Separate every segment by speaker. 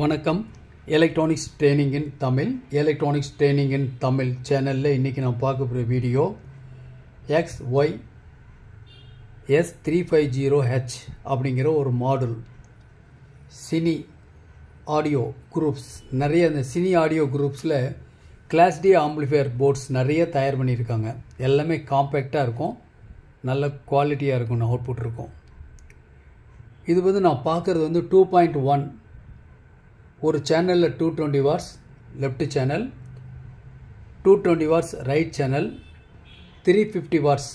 Speaker 1: வணக்கம். Electronics training இன் தமிழ் சேனலில் இன்றைக்கி நான் பார்க்க போகிற வீடியோ XYS350H அப்படிங்கிற ஒரு மாடல் சினி ஆடியோ குரூப்ஸ். நிறைய இந்த சினி ஆடியோ குரூப்ஸில் கிளாஸ் டி ஆம்பிளிஃபையர் போர்ட்ஸ் நிறைய தயார் பண்ணியிருக்காங்க. எல்லாமே காம்பேக்டாக இருக்கும், நல்ல குவாலிட்டியாக இருக்கும், அவுட்புட் இருக்கும். இது நான் பார்க்குறது 2.1 ஒரு சேனலில் 220 watts left channel, 220 watts right channel, 350 watts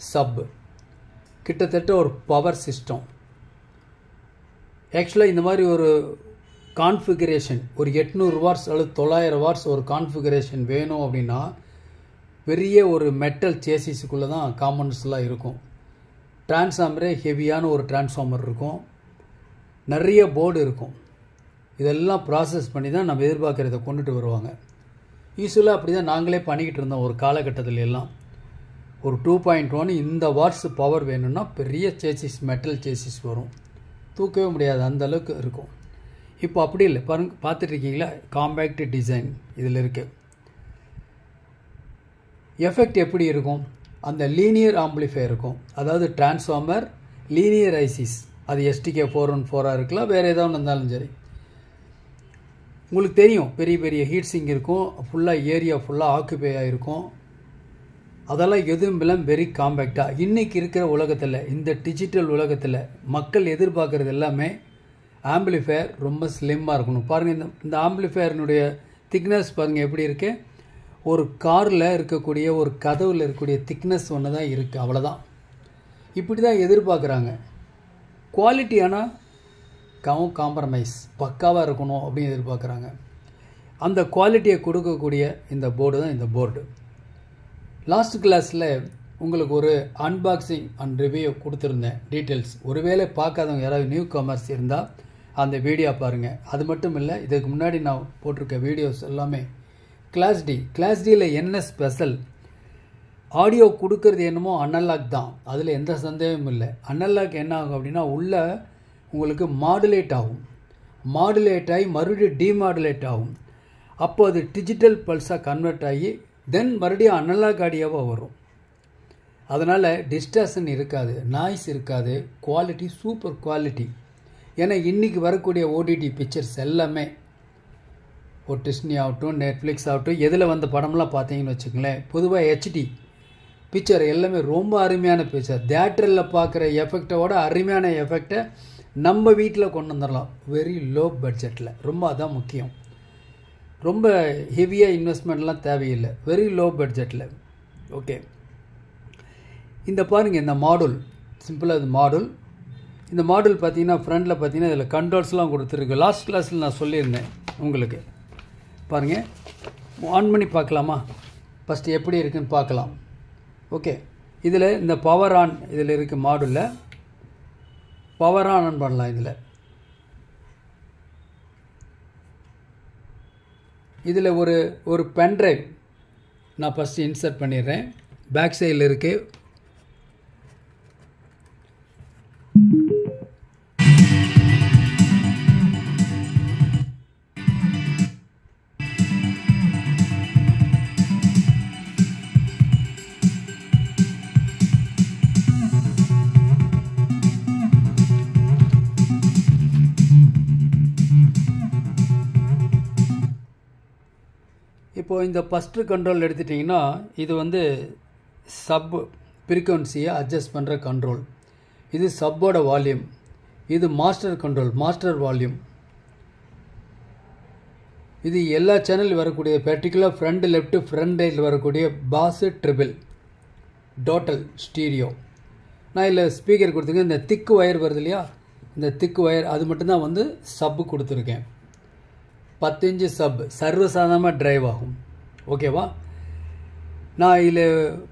Speaker 1: sub, கிட்டத்தட்ட ஒரு பவர் சிஸ்டம். ஆக்சுவலாக இந்த மாதிரி ஒரு கான்ஃபிகரேஷன் ஒரு 800 வாட்ஸ் அல்லது 900 வாட்ஸ் ஒரு கான்ஃபிகரேஷன் வேணும் அப்படின்னா பெரிய ஒரு மெட்டல் சேசிஸுக்குள்ளே தான் காம்பனன்ட்ஸ்லாம் இருக்கும். டிரான்ஸ்ஃபார்மரே ஹெவியான ஒரு டிரான்ஸ்ஃபார்மர் இருக்கும், நிறைய போர்டு இருக்கும். இதெல்லாம் ப்ராசஸ் பண்ணி தான் நம்ம எதிர்பார்க்குறத கொண்டுட்டு வருவாங்க. யூஸ்வலாக அப்படி தான் நாங்களே பண்ணிக்கிட்டு இருந்தோம் ஒரு காலகட்டத்தில் எல்லாம். ஒரு 2.1 இந்த வாட்ஸ் பவர் வேணும்னா பெரிய சேசிஸ், மெட்டல் சேசிஸ் வரும், தூக்கவே முடியாது, அந்த அளவுக்கு இருக்கும். இப்போ அப்படி இல்லை, பாருங்க, பார்த்துட்ருக்கீங்களா, காம்பேக்ட் டிசைன் இதில் இருக்குது. எஃபெக்ட் எப்படி இருக்கும்? அந்த லீனியர் ஆம்பிளிஃபையர் இருக்கும், அதாவது டிரான்ஸ்ஃபார்மர் லீனியர் ஐசிஸ், அது STK414 இருக்கலாம், வேறு ஏதாவது இருந்தாலும் சரி. உங்களுக்கு தெரியும், பெரிய பெரிய ஹீட் சிங்க் இருக்கும், ஃபுல்லாக ஏரியா ஃபுல்லாக ஆக்குபை ஆகிருக்கும். அதெல்லாம் எதுவும் இல்லை, வெரி காம்பேக்டாக. இன்றைக்கி இருக்கிற உலகத்தில், இந்த டிஜிட்டல் உலகத்தில் மக்கள் எதிர்பார்க்குறது எல்லாமே ஆம்பிளிஃபையர் ரொம்ப ஸ்லிம்மாக இருக்கணும். பாருங்கள், இந்த ஆம்பிளிஃபையரினுடைய திக்னஸ் பாருங்கள் எப்படி இருக்குது. ஒரு காரில் இருக்கக்கூடிய ஒரு கதவில் இருக்கக்கூடிய திக்னஸ் ஒன்று தான் இருக்குது, அவ்வளோதான். இப்படி தான் எதிர்பார்க்குறாங்க. குவாலிட்டியான காம்ப்ரமைஸ் பக்காவாக இருக்கணும் அப்படின்னு எதிர்பார்க்குறாங்க. அந்த குவாலிட்டியை கொடுக்கக்கூடிய இந்த போர்டு தான் இந்த போர்டு. லாஸ்ட் கிளாஸில் உங்களுக்கு ஒரு அன்பாக்சிங் அண்ட் ரிவ்யூ கொடுத்துருந்தேன், டீட்டெயில்ஸ். ஒருவேளை பார்க்காதவங்க யாராவது நியூ கமர்ஸ் இருந்தால் அந்த வீடியோ பாருங்கள். அது மட்டும் இல்லை, இதுக்கு முன்னாடி நான் போட்டிருக்க வீடியோஸ் எல்லாமே கிளாஸ் டியில் என்ன ஸ்பெஷல், ஆடியோ கொடுக்கறது என்னமோ அனலாக் தான், அதில் எந்த சந்தேகமும் இல்லை. அனலாக் என்ன ஆகும் அப்படின்னா உள்ள உங்களுக்கு மாடுலேட் ஆகும், மாடுலேட் ஆகி மறுபடியும் டிமாடுலேட் ஆகும். அப்போ அது டிஜிட்டல் பல்ஸாக கன்வெர்ட் ஆகி தென் மறுபடியும் அனலாக் ஆடியோவாக வரும். அதனால் டிஸ்டார்ஷன் இருக்காது, நாய்ஸ் இருக்காது, குவாலிட்டி சூப்பர் குவாலிட்டி. ஏன்னா இன்றைக்கி வரக்கூடிய ஓடிடி பிக்சர்ஸ் எல்லாமே ஒரு டிஸ்னி ஆகட்டும், நெட்ஃப்ளிக்ஸ் ஆகட்டும், எதில் வந்த படம்லாம் பார்த்தீங்கன்னு வச்சுக்கங்களேன், பொதுவாக HD பிக்சர் எல்லாமே ரொம்ப அருமையான பிக்சர். தியேட்டரில் பார்க்குற எஃபெக்டோட அருமையான எஃபெக்டை நம்ம வீட்டில் கொண்டு வந்துடலாம், வெரி லோ பட்ஜெட்டில். ரொம்ப அதான் முக்கியம். ரொம்ப ஹெவியாக இன்வெஸ்ட்மெண்ட்லாம் தேவையில்லை, வெரி லோ பட்ஜெட்டில். ஓகே, இந்த பாருங்கள், இந்த மாடல் சிம்பிளாக இது மாடல். இந்த மாடல் பார்த்தீங்கன்னா ஃப்ரண்டில் பார்த்தீங்கன்னா இதில் கண்ட்ரோல்ஸ்லாம் கொடுத்துருக்கு. லாஸ்ட் கிளாஸில் நான் சொல்லியிருந்தேன் உங்களுக்கு. பாருங்கள், ஆன் பண்ணி பார்க்கலாமா? ஃபஸ்ட்டு எப்படி இருக்குதுன்னு பார்க்கலாம். ஓகே, இதில் இந்த பவர் ஆன் இதில் இருக்குது, மாடலில் பவர் ஆன் பண்ணலாம். இதில் ஒரு பென்ட்ரைவ் நான் ஃபஸ்ட்டு இன்சர்ட் பண்ணிடுறேன். பேக் சைடில் இருக்குது. இப்போது இந்த ஃபஸ்ட்டு கண்ட்ரோல் எடுத்துட்டிங்கன்னா இது சப் ஃப்ரீக்வன்சியை அட்ஜஸ்ட் பண்ணுற கண்ட்ரோல். இது சப்போட வால்யூம். இது மாஸ்டர் கண்ட்ரோல், மாஸ்டர் வால்யூம். இது எல்லா சேனல் வரக்கூடிய பர்டிகுலர் ஃப்ரண்ட் லெஃப்ட் ஃப்ரண்ட் ரைட்டில் வரக்கூடிய பாஸு ட்ரிபிள் டோட்டல் ஸ்டீரியோ. நான் இதில் ஸ்பீக்கர் கொடுத்துருக்கேன். இந்த திக்கு ஒயர் வருது இல்லையா, இந்த திக்கு ஒயர் அது மட்டும்தான் சப்பு கொடுத்துருக்கேன். 10 இன்ச்சு சப் சர்வசாதாரணமாக ட்ரைவ் ஆகும். ஓகேவா? நான் இதில்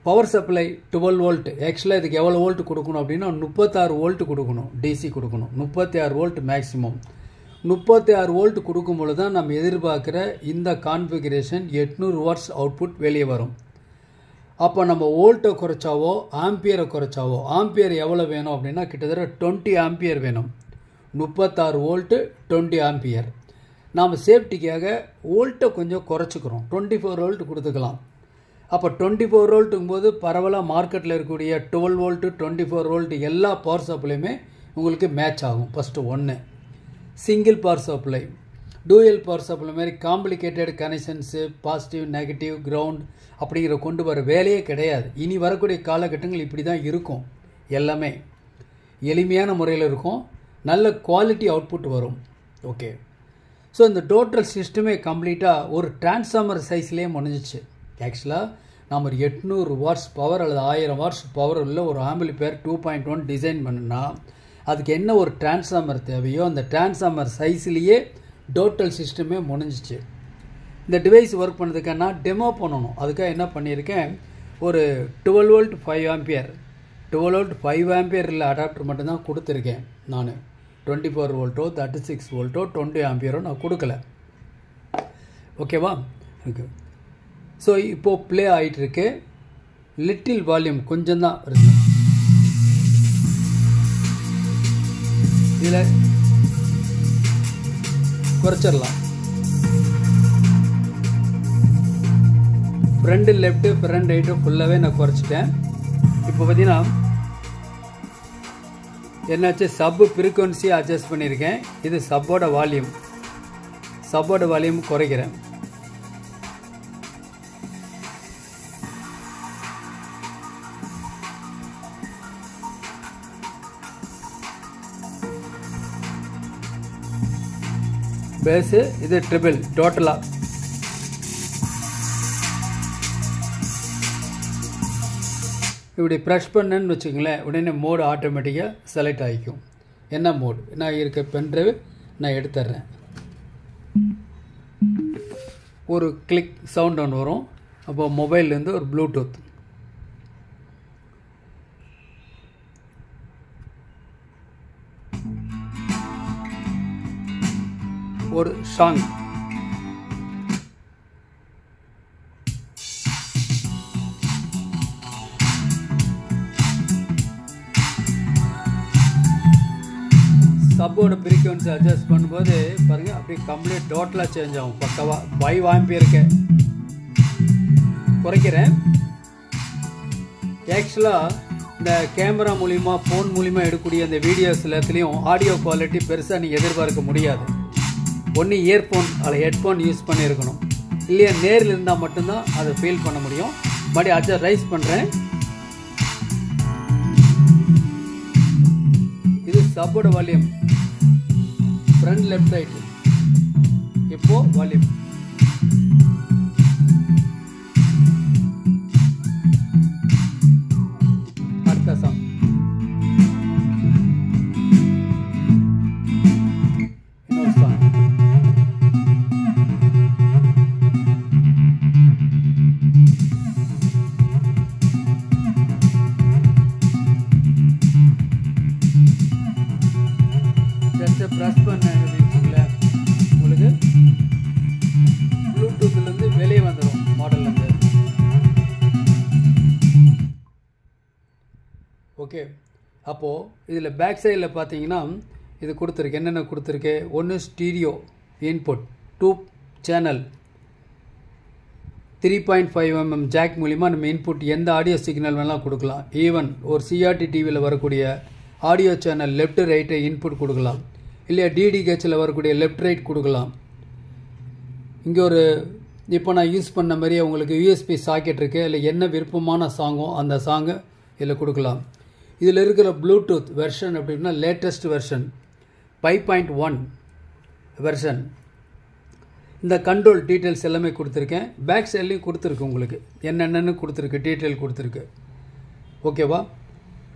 Speaker 1: பவர் சப்ளை 12 வோல்ட். ஆக்சுவலாக இதுக்கு எவ்வளோ வோல்ட் கொடுக்கணும் அப்படின்னா 36 வோல்ட் கொடுக்கணும், டிசி கொடுக்கணும். 36 வோல்ட் மேக்ஸிமம். 36 வோல்ட் கொடுக்கும்பொழுது தான் நம்ம எதிர்பார்க்குற இந்த கான்ஃபிகரேஷன் 800 வாட்ஸ் அவுட்புட் வெளியே வரும். அப்போ நம்ம வோல்ட்டை குறைச்சாவோ ஆம்பியரை குறைச்சாவோ, ஆம்பியர் எவ்வளோ வேணும் அப்படின்னா கிட்டத்தட்ட 20 ஆம்பியர் வேணும். 36 வோல்ட்டு 20 ஆம்பியர். நாம் சேஃப்டிக்காக வோல்ட்டை கொஞ்சம் குறைச்சிக்கிறோம். 24 வோல்ட் கொடுத்துக்கலாம். அப்போ 24 வோல்ட்டுங்கும்போது பரவலாக மார்க்கெட்டில் இருக்கக்கூடிய 12 வோல்ட்டு 24 வோல்ட் எல்லா பவர் சப்ளையுமே உங்களுக்கு மேட்ச் ஆகும். ஃபஸ்ட்டு ஒன்று. Single power supply, dual power supply மாதிரி complicated connections, positive negative ground அப்படிங்கிற கொண்டு வர வேலையே கிடையாது. இனி வரக்கூடிய காலகட்டங்கள் இப்படி தான் இருக்கும். எல்லாமே எளிமையான முறையில் இருக்கும். நல்ல குவாலிட்டி அவுட்புட் வரும். ஓகே. ஸோ இந்த டோட்டல் சிஸ்டமே கம்ப்ளீட்டாக ஒரு டிரான்ஸ்ஃபார்மர் சைஸ்லேயே முடிஞ்சிச்சு. ஆக்சுவலாக நாம் ஒரு 800 வாட்ஸ் பவர் அல்லது 1000 வாட்ஸ் பவர் உள்ள ஒரு ஆம்பிளிஃபையர் 2.1 டிசைன் பண்ணுனா அதுக்கு என்ன ஒரு டிரான்ஸ்ஃபார்மர் தேவையோ அந்த டிரான்ஸ்ஃபார்மர் சைஸ்லேயே டோட்டல் சிஸ்டமே முடிஞ்சிச்சு. இந்த டிவைஸ் ஒர்க் பண்ணதுக்கான டெமோ பண்ணணும். அதுக்காக என்ன பண்ணியிருக்கேன், ஒரு 12 வோல்ட் 5 ஆம்பியர் 12 வோல்ட் 5 ஆம்பியர் இல்லை அடாப்டர் மட்டும்தான் கொடுத்துருக்கேன். நான் 24 வோல்ட்டோ 36 வோல்ட்டோ 20 ஆம்பியரோ நான் கொடுக்கல. ஓகேவா? ஓகே. ஸோ இப்போது ப்ளே ஆகிட்டுருக்கு. லிட்டில் வால்யூம் கொஞ்சம் தான் இருக்கு. இதில் குறைச்சிடலாம். ஃப்ரண்ட் லெஃப்ட்டு ஃப்ரண்ட் ரைட்டு ஃபுல்லாகவே நான் குறைச்சிட்டேன். இப்போ பார்த்தீங்கன்னா என்னாச்சு, சப்பு ஃப்ரீக்வன்சி அட்ஜஸ்ட் பண்ணியிருக்கேன். இது சப்போட வால்யூம் குறைக்கிறேன். பேஸு இது ட்ரிபிள் டோட்டலாக. இப்படி ப்ரெஷ் பண்ணேன்னு வச்சுங்களேன், உடனே மோடு ஆட்டோமேட்டிக்காக செலக்ட் ஆகிக்கும். என்ன மோடு நான் இருக்க பென்ட்ரைவ் நான் எடுத்துட்றேன். ஒரு கிளிக் சவுண்ட் ஒன்று வரும். அப்போ மொபைல்லேருந்து ஒரு ப்ளூடூத், ஒரு சாங், சப்போட ஃப்ரீக்வன்சி அட்ஜஸ்ட் பண்ணும்போது பாருங்கள் அப்படியே கம்ப்ளீட் டோட்டலாக சேஞ்ச் ஆகும். பக்கவாக 5 ஆம்பியருக்கு குறைக்கிறேன். ஆக்சுவலாக இந்த கேமரா மூலிமா ஃபோன் மூலிமா எடுக்கக்கூடிய அந்த வீடியோஸ் எல்லாத்துலேயும் ஆடியோ குவாலிட்டி பெருசாக நீங்கள் எதிர்பார்க்க முடியாது. ஒன்று இயர்ஃபோன் அதில் ஹெட்ஃபோன் யூஸ் பண்ணியிருக்கணும், இல்லையா நேரில் இருந்தால் மட்டும்தான் அதை ஃபீல் பண்ண முடியும். மறுபடியும் அட்ஜஸ்ட் ரைஸ் பண்ணுறேன். இது சப்போட வால்யூம், ஃப்ரண்ட் லெஃப்ட் ரைட். இப்போ வால்யூம் அடுத்த சாங். இன்னொரு சாங். ப்ரெஸ் பண்ண உங்களுக்கு ப்ளூடூத்லேருந்து வெளியே வந்துடும் மாடல்லேருந்து. ஓகே. அப்போது இதில் பேக் சைடில் பார்த்தீங்கன்னா இது கொடுத்துருக்கு. என்னென்ன கொடுத்துருக்கு, ஒன்று stereo input 2 channel 3.5 mm jack மூலிமா நம்ம இன்புட் எந்த ஆடியோ சிக்னல் வேணாலும் கொடுக்கலாம். ஈவன் ஒரு சிஆர்டி டிவியில் வரக்கூடிய audio channel left right input கொடுக்கலாம், இல்லையா டிடிஹெச்சில் வரக்கூடிய லெஃப்ட் ரைட் கொடுக்கலாம். இங்கே ஒரு இப்போ நான் யூஸ் பண்ண மாதிரியே உங்களுக்கு யூஎஸ்பி சாக்கெட் இருக்குது. இல்லை என்ன விருப்பமான சாங்கோ அந்த சாங்கு இதில் கொடுக்கலாம். இதில் இருக்கிற ப்ளூடூத் வெர்ஷன் அப்படின்னா லேட்டஸ்ட் வெர்ஷன் 5.1 வெர்ஷன். இந்த கண்ட்ரோல் டீட்டெயில்ஸ் எல்லாமே கொடுத்துருக்கேன். பேக் சைட்லேயும் கொடுத்துருக்கு, உங்களுக்கு என்னென்னு கொடுத்துருக்கு, டீட்டெயில் கொடுத்துருக்கு. ஓகேவா?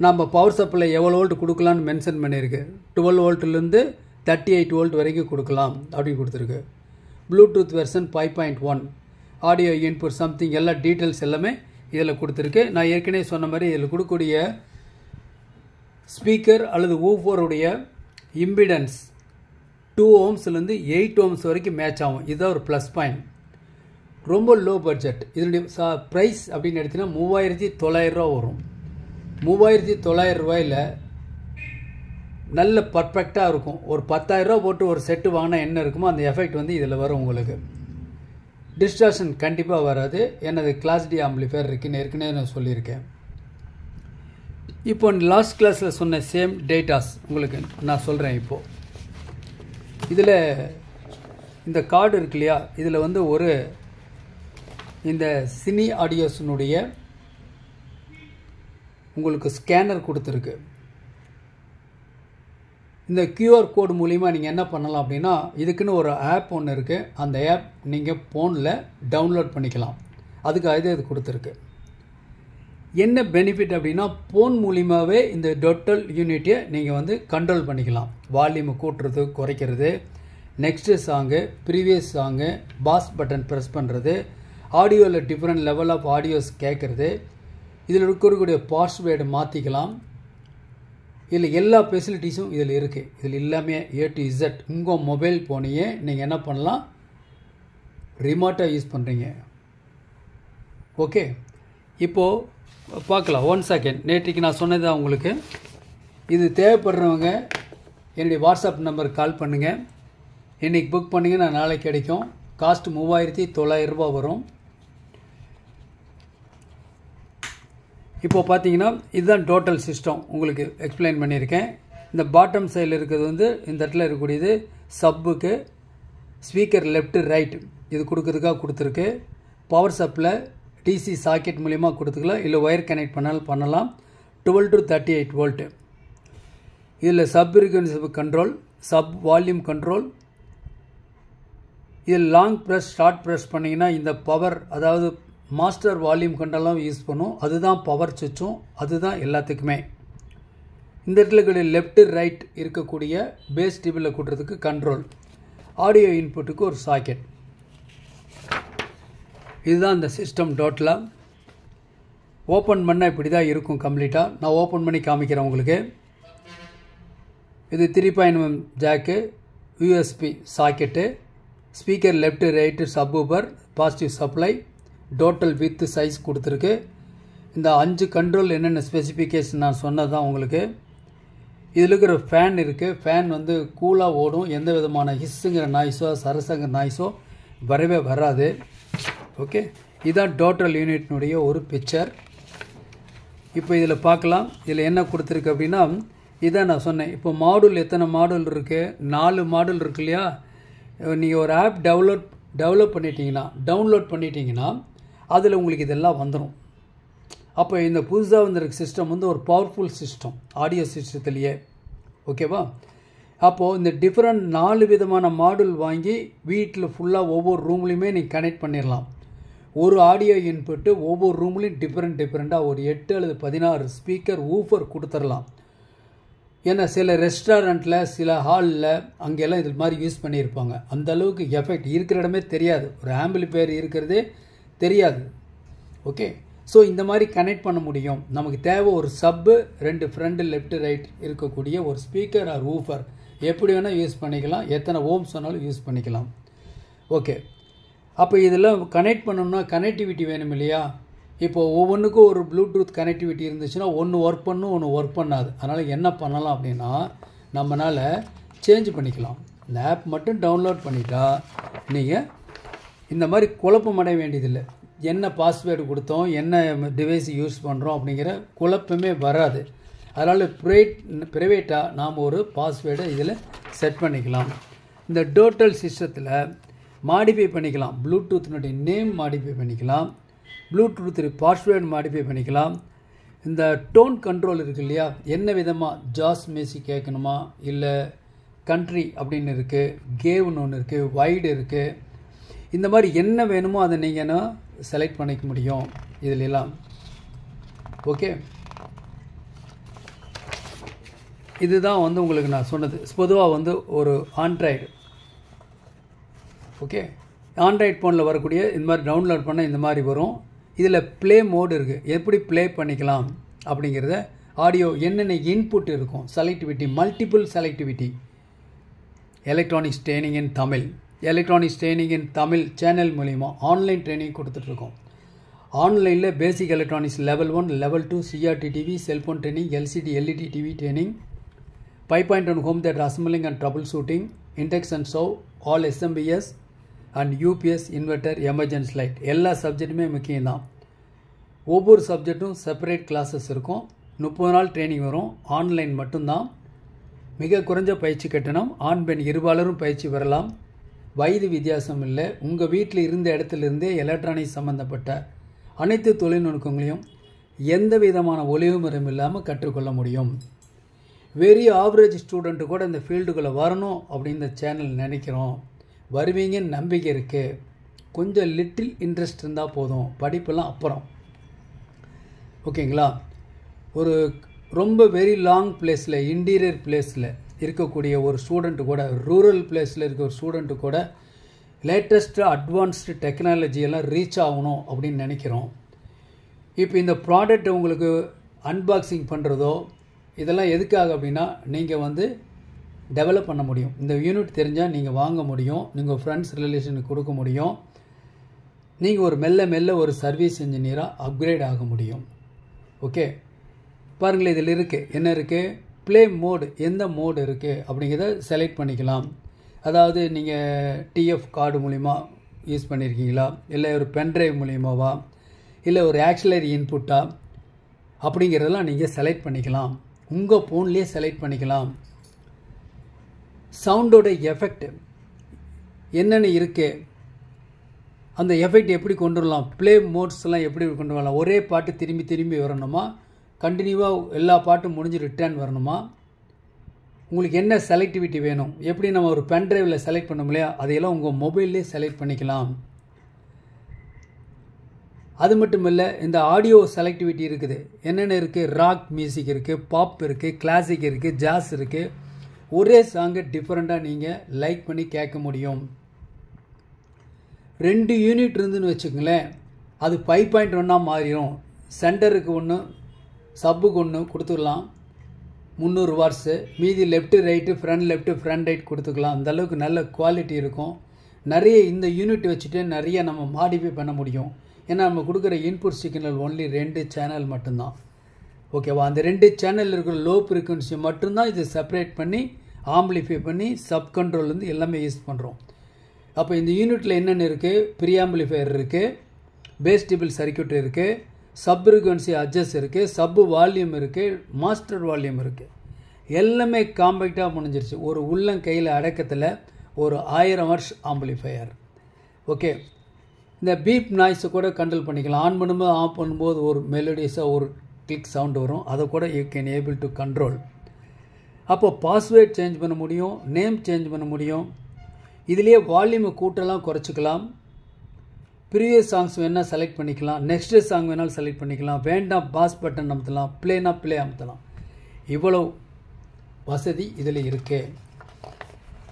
Speaker 1: நம்ம பவர் சப்ளை எவ்வளோ வோல்ட் கொடுக்கலான்னு மென்ஷன் பண்ணியிருக்கு. 12 வோல்ட்லேருந்து 38 வோல்ட் வரைக்கும் கொடுக்கலாம் அப்படின்னு கொடுத்துருக்கு. Bluetooth version 5.1, audio input something எல்லா டீட்டெயில்ஸ் எல்லாமே இதில் கொடுத்துருக்கு. நான் ஏற்கனவே சொன்ன மாதிரி இதில் கொடுக்கக்கூடிய ஸ்பீக்கர் அல்லது ஊஃபருடைய இம்பிடன்ஸ் 2 ohmsலேருந்து 8 ohms வரைக்கும் மேட்ச் ஆகும். இதுதான் ஒரு ப்ளஸ் பாயிண்ட். ரொம்ப லோ பட்ஜெட். இதனுடைய ப்ரைஸ் அப்படின்னு எடுத்திங்கன்னா 3900 ரூபா வரும். 3900 ரூபாயில் நல்ல பர்ஃபெக்டாக இருக்கும். ஒரு 10,000 ரூபா போட்டு ஒரு செட்டு வாங்கினா என்ன இருக்குமோ அந்த எஃபெக்ட் வந்து இதில் வரும். உங்களுக்கு டிஸ்டார்ஷன் கண்டிப்பாக வராது. எனது கிளாஸ் டி ஆம்பிளிஃபையர் இருக்குன்னு ஏற்கனவே நான் சொல்லியிருக்கேன். இப்போ லாஸ்ட் கிளாஸில் சொன்ன சேம் டேட்டாஸ் உங்களுக்கு நான் சொல்கிறேன். இப்போது இதில் இந்த கார்டு இருக்கு இல்லையா, இதில் வந்து ஒரு இந்த சினி ஆடியோஸினுடைய உங்களுக்கு ஸ்கேனர் கொடுத்துருக்கு. இந்த கியூஆர் கோடு மூலிமா நீங்கள் என்ன பண்ணலாம் அப்படின்னா, இதுக்குன்னு ஒரு ஆப் ஒன்று இருக்குது. அந்த ஆப் நீங்கள் ஃபோனில் டவுன்லோட் பண்ணிக்கலாம். அதுக்காக இது கொடுத்துருக்கு. என்ன பெனிஃபிட் அப்படின்னா, ஃபோன் மூலிமாவே இந்த டோட்டல் யூனிட்டியை நீங்கள் வந்து கண்ட்ரோல் பண்ணிக்கலாம். வால்யூமை கூட்டுறது, குறைக்கிறது, next song, previous song, pass button press பண்ணுறது, ஆடியோவில் டிஃப்ரெண்ட் லெவல் ஆஃப் ஆடியோஸ் கேட்குறது, இதில் இருக்கக்கூடிய பாஸ்வேர்டு மாற்றிக்கலாம். இதில் எல்லா ஃபெசிலிட்டிஸும் இதில் இருக்குது. இதில் எல்லாமே A to Z. உங்கள் மொபைல் ஃபோனையே நீங்கள் என்ன பண்ணலாம், ரிமோட்டாக யூஸ் பண்ணுறீங்க. ஓகே, இப்போது பார்க்கலாம். 1 செகண்ட். நேற்றுக்கு நான் சொன்னது தான் உங்களுக்கு. இது தேவைப்படுறவங்க என்னுடைய வாட்ஸ்அப் நம்பருக்கு கால் பண்ணுங்கள். இன்றைக்கி புக் பண்ணுங்க, நான் நாளைக்கு கிடைக்கும். காஸ்ட் 3900 ரூபா வரும். இப்போது பார்த்தீங்கன்னா இதுதான் டோட்டல் சிஸ்டம் உங்களுக்கு எக்ஸ்பிளைன் பண்ணியிருக்கேன். இந்த பாட்டம் சைடில் இருக்கிறது வந்து இந்த இடத்துல இருக்கக்கூடியது சப்புக்கு ஸ்பீக்கர் லெஃப்ட் ரைட் இது கொடுக்கறதுக்காக கொடுத்துருக்கு. பவர் சப்ளை டிசி சாக்கெட் மூலிமா கொடுத்துக்கலாம், இல்லை ஒயர் கனெக்ட் பண்ணலாம். 12 to 38 வோல்ட்டு. இதில் sub frequency control, sub volume control. இதில் லாங் ப்ரெஸ் ஷார்ட் ப்ரெஸ் பண்ணிங்கன்னா இந்த பவர், அதாவது மாஸ்டர் வால்யூம் கண்ட்ரோலாம் யூஸ் பண்ணும். அதுதான் பவர் சுவிட்சும், அதுதான் எல்லாத்துக்குமே. இந்த இடத்துல லெஃப்ட் ரைட் இருக்கக்கூடிய பேஸ் டிபிளில் கூட்டுறதுக்கு கண்ட்ரோல், ஆடியோ இன்புட்டுக்கு ஒரு சாக்கெட். இதுதான் இந்த சிஸ்டம் டோட்டலாக. ஓப்பன் பண்ணால் இப்படி தான் இருக்கும் கம்ப்ளீட்டாக. நான் ஓப்பன் பண்ணி காமிக்கிறேன் உங்களுக்கு. இது 3.1 jack, USB socket, speaker left right, subwoofer, positive supply, total with size கொடுத்துருக்கு. இந்த 5 கண்ட்ரோல் என்னென்ன ஸ்பெசிஃபிகேஷன் நான் சொன்னதான் உங்களுக்கு. இதில் இருக்கிற ஃபேன் இருக்குது. ஃபேன் வந்து கூலாக ஓடும். எந்த விதமான ஹிஸ்ஸுங்கிற நாய்ஸோ சரசங்கிற நாய்ஸோ வரவே வராது. ஓகே, இதுதான் டோட்டல் யூனிட்னுடைய ஒரு பிக்சர். இப்போ இதில் பார்க்கலாம். இதில் என்ன கொடுத்துருக்கு அப்படின்னா, இதான் நான் சொன்னேன். இப்போ மாடுல் எத்தனை மாடுல் இருக்குது, 4 மாடுல் இருக்கு இல்லையா. நீங்கள் ஒரு ஆப் டெவலப் பண்ணிட்டீங்கன்னா அதில் உங்களுக்கு இதெல்லாம் வந்துடும். அப்போ இந்த புதுசாக வந்திருக்க சிஸ்டம் வந்து ஒரு பவர்ஃபுல் சிஸ்டம், ஆடியோ சிஸ்டத்துலேயே. ஓகேவா? அப்போது இந்த டிஃப்ரெண்ட் 4 விதமான மாடுல் வாங்கி வீட்டில் ஃபுல்லாக ஒவ்வொரு ரூம்லேயுமே நீங்கள் கனெக்ட் பண்ணிடலாம். ஒரு ஆடியோ இன்புட்டு ஒவ்வொரு ரூம்லேயும் டிஃப்ரெண்ட்டாக ஒரு 8 அல்லது 16 ஸ்பீக்கர் ஊஃபர் கொடுத்துடலாம். ஏன்னா சில ரெஸ்டாரண்ட்டில், சில ஹாலில் அங்கெல்லாம் இது மாதிரி யூஸ் பண்ணியிருப்பாங்க. அந்த அளவுக்கு எஃபெக்ட் இருக்கிற இடமே தெரியாது, ஒரு ஆம்பிளிஃபையர் இருக்கிறதே தெரியாது. ஓகே, ஸோ இந்த மாதிரி கனெக்ட் பண்ண முடியும். நமக்கு தேவை ஒரு சப்பு, 2 ஃப்ரண்ட் லெஃப்ட் ரைட் இருக்கக்கூடிய ஒரு ஸ்பீக்கர் ஆர் ஊஃபர். எப்படி வேணால் யூஸ் பண்ணிக்கலாம், எத்தனை ஓம்ஸ் வேணாலும் யூஸ் பண்ணிக்கலாம். ஓகே, அப்போ இதெல்லாம் கனெக்ட் பண்ணணும்னா கனெக்டிவிட்டி வேணும் இல்லையா. இப்போது ஒவ்வொன்றுக்கும் ஒரு ப்ளூடூத் கனெக்டிவிட்டி இருந்துச்சுன்னா ஒன்று ஒர்க் பண்ணும், ஒன்று ஒர்க் பண்ணாது. அதனால் என்ன பண்ணலாம் அப்படின்னா, நம்மளால் சேஞ்ச் பண்ணிக்கலாம். இந்த ஆப் மட்டும் டவுன்லோட் பண்ணிட்டா நீங்கள் இந்த மாதிரி குழப்பம் அடைய வேண்டியதில்லை. என்ன பாஸ்வேர்டு கொடுத்தோம், என்ன டிவைஸ் யூஸ் பண்ணுறோம் அப்படிங்கிற குழப்பமே வராது. அதனால் ப்ரைவேட்டாக நாம் ஒரு பாஸ்வேர்டை இதில் செட் பண்ணிக்கலாம். இந்த டோட்டல் சிஸ்டத்தில் மாடிஃபை பண்ணிக்கலாம். ப்ளூடூத்தினுடைய நேம் மாடிஃபை பண்ணிக்கலாம், ப்ளூடூத் பாஸ்வேர்டு மாடிஃபை பண்ணிக்கலாம். இந்த டோன் கண்ட்ரோல் இருக்குது இல்லையா, என்ன விதமாக ஜாஸ் மியூசிக் கேட்கணுமா, இல்லை கண்ட்ரி அப்படின்னு இருக்குது, கேவ்னு ஒன்று இருக்குது, வைடு இருக்குது. இந்த மாதிரி என்ன வேணுமோ அதை நீங்கள் செலக்ட் பண்ணிக்க முடியும் இதிலெல்லாம். ஓகே, இதுதான் வந்து உங்களுக்கு நான் சொன்னது. பொதுவாக வந்து ஒரு ஆண்ட்ராய்டு, ஓகே, ஆண்ட்ராய்டு ஃபோனில் வரக்கூடிய இந்த மாதிரி டவுன்லோட் பண்ண இந்த மாதிரி வரும். இதில் ப்ளே மோடு இருக்குது, எப்படி ப்ளே பண்ணிக்கலாம் அப்படிங்கிறத. ஆடியோ என்னென்ன இன்புட் இருக்கும், selectivity, multiple selectivity. Electronics training in Tamil, electronics training in Tamil channel மூலிமா ஆன்லைன் ட்ரைனிங் கொடுத்துட்ருக்கோம். ஆன்லைனில் basic electronics level 1, level 2, CRT TV, cellphone training, LCD LED TV training, 5.1 home theater assembling and troubleshooting, induction stove, all SMBS and UPS inverter emergency light. எல்லா சப்ஜெக்ட்டுமே முக்கியம் தான். ஒவ்வொரு சப்ஜெக்ட்டும் separate classes இருக்கும். 30 நாள் training வரும். Online மட்டும்தான். மிக குறைஞ்ச பயிற்சி கட்டணம். ஆண் பெண் இருபாலரும் பயிற்சி பெறலாம். வயது வித்தியாசம் இல்லை. உங்கள் வீட்டில் இருந்த இடத்துலேருந்தே எலக்ட்ரானிக்ஸ் சம்மந்தப்பட்ட அனைத்து தொழில்நுட்பங்களையும் எந்த விதமான ஒளிவு முறையும் இல்லாமல் கற்றுக்கொள்ள முடியும். வெரி ஆவரேஜ் ஸ்டூடெண்ட்டு கூட இந்த ஃபீல்டுக்குள்ளே வரணும் அப்படின்னு இந்த சேனல் நினைக்கிறோம். வருவீங்கன்னு நம்பிக்கை இருக்குது. கொஞ்சம் லிட்டில் இன்ட்ரெஸ்ட் இருந்தால் போதும். படிப்பெல்லாம் அப்புறம். ஓகேங்களா? ஒரு ரொம்ப வெரி லாங் பிளேஸில், இன்டீரியர் பிளேஸில் இருக்கக்கூடிய ஒரு ஸ்டூடெண்ட்டு கூட, ரூரல் பிளேஸில் இருக்க ஒரு ஸ்டூடெண்ட்டு கூட லேட்டஸ்ட்டு அட்வான்ஸ்டு டெக்னாலஜியெல்லாம் ரீச் ஆகணும் அப்படின்னு நினைக்கிறோம். இப்போ இந்த ப்ராடக்ட் உங்களுக்கு அன்பாக்சிங் பண்ணுறதோ இதெல்லாம் எதுக்காக அப்படின்னா, நீங்கள் டெவலப் பண்ண முடியும். இந்த யூனிட் தெரிஞ்சால் நீங்கள் வாங்க முடியும். நீங்கள் ஃப்ரெண்ட்ஸ் ரிலேஷனுக்கு கொடுக்க முடியும். நீங்கள் ஒரு மெல்ல ஒரு சர்வீஸ் இன்ஜினியராக அப்கிரேட் ஆக முடியும். ஓகே, பாருங்களேன், இதில் இருக்குது. என்ன இருக்குது? Play mode. எந்த மோடு இருக்குது அப்படிங்கிறத செலக்ட் பண்ணிக்கலாம். அதாவது நீங்கள் டிஎஃப் கார்டு மூலிமா யூஸ் பண்ணியிருக்கீங்களா, இல்லை ஒரு பென்ட்ரைவ் மூலிமாவா, இல்லை ஒரு ஆக்சிலரி இன்புட்டா அப்படிங்கிறதெல்லாம் நீங்கள் செலக்ட் பண்ணிக்கலாம். உங்கள் ஃபோன்லேயே செலக்ட் பண்ணிக்கலாம். சவுண்டோட எஃபெக்ட் என்னென்ன இருக்குது, அந்த எஃபெக்ட் எப்படி கொண்டு வரலாம், ப்ளே மோட்ஸ்லாம் எப்படி கொண்டு வரலாம், ஒரே பாட்டு திரும்பி வரணுமா, கண்டினியூவாக எல்லா பாட்டும் முடிஞ்சு ரிட்டர்ன் வரணுமா, உங்களுக்கு என்ன செலக்டிவிட்டி வேணும், எப்படி நம்ம ஒரு பென்ட்ரைவில் செலக்ட் பண்ணோம் இல்லையா, அதையெல்லாம் உங்கள் மொபைல்லே செலக்ட் பண்ணிக்கலாம். அது மட்டும் இல்லை, இந்த ஆடியோ செலக்டிவிட்டி இருக்குது. என்னென்ன இருக்குது? ராக் மியூசிக் இருக்குது, பாப் இருக்குது, கிளாசிக் இருக்குது, ஜாஸ் இருக்குது. ஒரே சாங்கை டிஃப்ரெண்ட்டாக நீங்கள் லைக் பண்ணி கேட்க முடியும். 2 யூனிட் இருந்துன்னு வச்சுக்கோங்களேன், அது 5.1 மாறிடும். சென்டருக்கு ஒன்று, சப்புக்கு ஒன்று கொடுத்துக்கலாம். 300 வாட்ஸு. மீதி left right, front left, front right கொடுத்துக்கலாம். அந்தளவுக்கு நல்ல குவாலிட்டி இருக்கும். நிறைய இந்த யூனிட் வச்சுட்டு நிறைய நம்ம மாடிஃபை பண்ண முடியும். ஏன்னா நம்ம கொடுக்குற இன்புட் சிக்னல் ஒன்லி 2 சேனல் மட்டும்தான். ஓகேவா? அந்த 2 சேனல் இருக்கிற லோ ஃப்ரீக்வன்சி மட்டும்தான் இது செப்பரேட் பண்ணி ஆம்பிளிஃபை பண்ணி சப் கண்ட்ரோல்லேருந்து எல்லாமே யூஸ் பண்ணுறோம். அப்போ இந்த யூனிட்டில் என்னென்ன இருக்குது? ப்ரீஆம்பிளிஃபையர் இருக்குது, பேஸ் டிபிள் சர்க்யூட் இருக்குது, சப் ஃப்ரீக்வன்சி அட்ஜஸ்ட் இருக்குது, சப்பு வால்யூம் இருக்குது, மாஸ்டர் வால்யூம் இருக்குது. எல்லாமே காம்பேக்டாக முடிஞ்சிருச்சு. ஒரு உள்ளங்கையில் அடக்கத்தில் ஒரு 1000 வாட்ஸ் ஆம்பிளிஃபையர். ஓகே, இந்த பீப் நாய்ஸை கூட கண்ட்ரோல் பண்ணிக்கலாம். ஆன் பண்ணும்போது ஆஃப் பண்ணும்போது ஒரு மெலடிஸாக ஒரு கிளிக் சவுண்டு வரும். அதை கூட you can able to control. அப்போ பாஸ்வேர்ட் சேஞ்ச் பண்ண முடியும், நேம் சேஞ்ச் பண்ண முடியும். இதுலேயே வால்யூமை கூட்டலாம், குறைச்சிக்கலாம். ப்ரீவியஸ் சாங்ஸ் வேணால் செலக்ட் பண்ணிக்கலாம், நெக்ஸ்ட் சாங் வேணாலும் செலக்ட் பண்ணிக்கலாம். வேண்டாம் பாஸ் பட்டன் அமுத்தலாம், ப்ளேனா ப்ளே அமுத்தலாம். இவ்வளோ வசதி இதில் இருக்கு.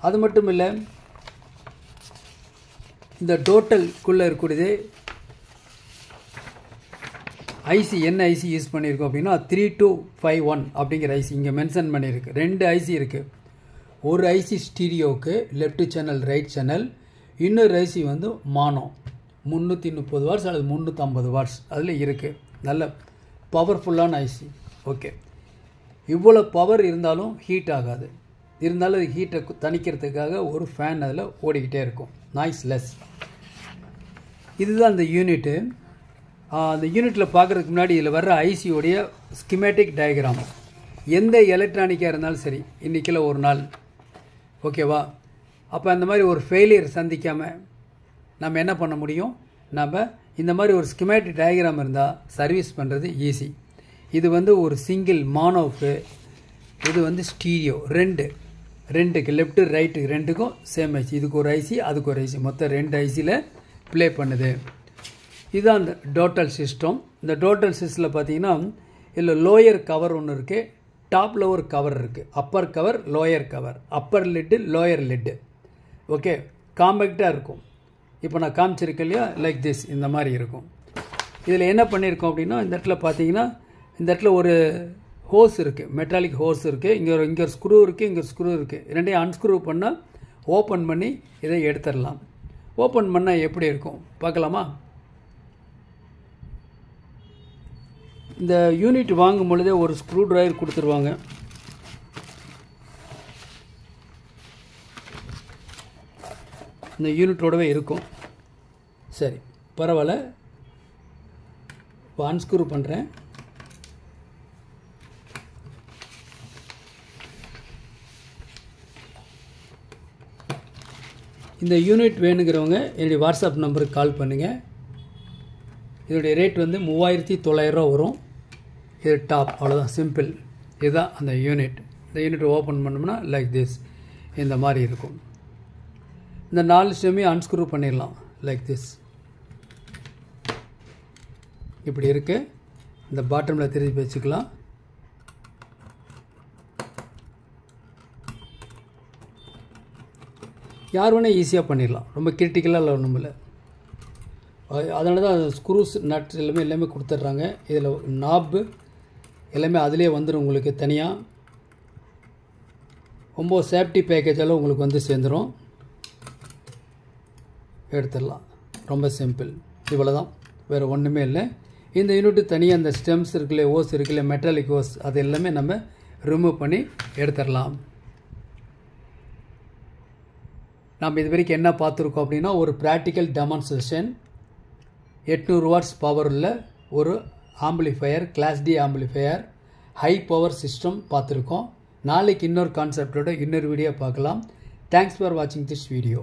Speaker 1: அது மட்டும் இல்லை, இந்த டோட்டலுக்குள்ளே இருக்கக்கூடியது ஐசி. என்ன ஐசி யூஸ் பண்ணியிருக்கோம் அப்படின்னா 3251 அப்படிங்கிற ஐசி இங்கே மென்ஷன் பண்ணியிருக்கு. 2 ஐசி இருக்குது. ஒரு ஐசி ஸ்டீரியோவுக்கு லெஃப்ட் சேனல், ரைட் சேனல். இன்னொரு ஐசி மானோ 330 வாட்ஸ் அல்லது 350 வாட்ஸ் அதில் இருக்குது. நல்ல பவர்ஃபுல்லான ஐசி. ஓகே, இவ்வளோ பவர் இருந்தாலும் ஹீட் ஆகாது. இருந்தாலும் அது ஹீட்டை தணிக்கிறதுக்காக ஒரு ஃபேன் அதில் ஓடிக்கிட்டே இருக்கும். Noise less. இதுதான் அந்த யூனிட்டு. அந்த யூனிட்டில் பார்க்குறதுக்கு முன்னாடி இதில் வர்ற ஐசியோடைய ஸ்கிமேட்டிக் டயக்ராம். எந்த எலக்ட்ரானிக்காக இருந்தாலும் சரி, இன்றைக்கில் ஒரு நாள், ஓகேவா? அப்போ அந்த மாதிரி ஒரு ஃபெயிலியர் சந்திக்காமல் நம்ம என்ன பண்ண முடியும்? நம்ம இந்த மாதிரி ஒரு ஸ்கிமேட்டிக் டயக்ராம் இருந்தால் சர்வீஸ் பண்ணுறது ஈஸி. இது ஒரு சிங்கிள் மானோவுக்கு, இது ஸ்டீரியோ ரெண்டுக்கு லெஃப்ட்டு ரைட்டு ரெண்டுக்கும் சேம் ஐசி. இதுக்கு ஒரு ஐசி, அதுக்கு ஒரு ஐசி, மொத்தம் 2 ஐசியில் ப்ளே பண்ணுது. இதுதான் அந்த டோட்டல் சிஸ்டம். இந்த டோட்டல் சிஸ்டத்தில் பார்த்தீங்கன்னா இதில் லோயர் கவர் ஒன்று இருக்குது, டாப்பில் ஒரு கவர் இருக்குது. Upper cover, lower cover, upper lid, lower lid. Okay, காம்பேக்டாக இருக்கும். இப்போ நான் காமிச்சிருக்கேன் இல்லையா, லைக் திஸ், இந்த மாதிரி இருக்கும். இதில் என்ன பண்ணியிருக்கோம் அப்படின்னா, இந்த இடத்துல பார்த்தீங்கன்னா இந்த இடத்துல ஒரு ஹோஸ் இருக்குது, மெட்டாலிக் ஹோஸ் இருக்குது. இங்கே ஒரு ஸ்க்ரூ இருக்குது, இங்கே ஒரு ஸ்க்ரூ இருக்குது. ரெண்டையும் அன்ஸ்க்ரூ பண்ணால் ஓப்பன் பண்ணி இதை எடுத்துடலாம். ஓப்பன் பண்ணால் எப்படி இருக்கும் பார்க்கலாமா? இந்த யூனிட் வாங்கும் பொழுதே ஒரு ஸ்க்ரூ ட்ரைவர் கொடுத்துருவாங்க. இந்த யூனிட்டோடவே இருக்கும். சரி, பரவாயில்ல. இப்போ அன்ஸ்க்ரூ பண்ணுறேன். இந்த யூனிட் வேணுங்கிறவங்க என்னுடைய வாட்ஸ்அப் நம்பருக்கு கால் பண்ணுங்கள். இதோடைய ரேட் வந்து 3900 வரும். இது டாப், அவ்வளோதான், சிம்பிள். இதுதான் அந்த யூனிட். இந்த யூனிட் ஓப்பன் பண்ணோம்னா லைக் திஸ், இந்த மாதிரி இருக்கும். இந்த 4 ஸ்டெம்மையும் அன்ஸ்க்ரூ பண்ணிடலாம் லைக் திஸ். இப்படி இருக்குது. இந்த பாட்டமில் திருப்பி வச்சுக்கலாம். யார் வேணால் ஈஸியாக பண்ணிடலாம். ரொம்ப கிரிட்டிக்கலாக இல்லை, ஒன்றும் இல்லை. அதனால தான் ஸ்க்ரூஸ் நட்ஸ் எல்லாமே கொடுத்துட்றாங்க. இதில் நாப்பு எல்லாமே அதிலே வந்துடும் உங்களுக்கு தனியாக. ரொம்ப சேஃப்டி பேக்கேஜெல்லாம் உங்களுக்கு வந்து சேர்ந்துடும். எடுத்துடலாம். ரொம்ப சிம்பிள். இவ்வளோ தான், வேறு ஒன்றுமே இல்லை. இந்த யூனிட்டு தனியாக அந்த ஸ்டெம்ஸ் இருக்குல்ல, ஓஸ் இருக்குல்ல, மெட்டாலிக் ஓஸ், அது எல்லாமே நம்ம ரிமூவ் பண்ணி எடுத்துடலாம். நம்ம இது வரைக்கும் என்ன பார்த்துருக்கோம் அப்படின்னா, ஒரு ப்ராக்டிக்கல் டெமான்ஸ்ட்ரேஷன் 800 வாட்ஸ் பவர் உள்ள ஒரு amplifier, class D amplifier, high power system பார்த்துருக்கோம். நாளைக்கு இன்னொரு கான்செப்டோட இன்னொரு வீடியோ பார்க்கலாம். தேங்க்ஸ் ஃபார் வாட்சிங் திஸ் வீடியோ.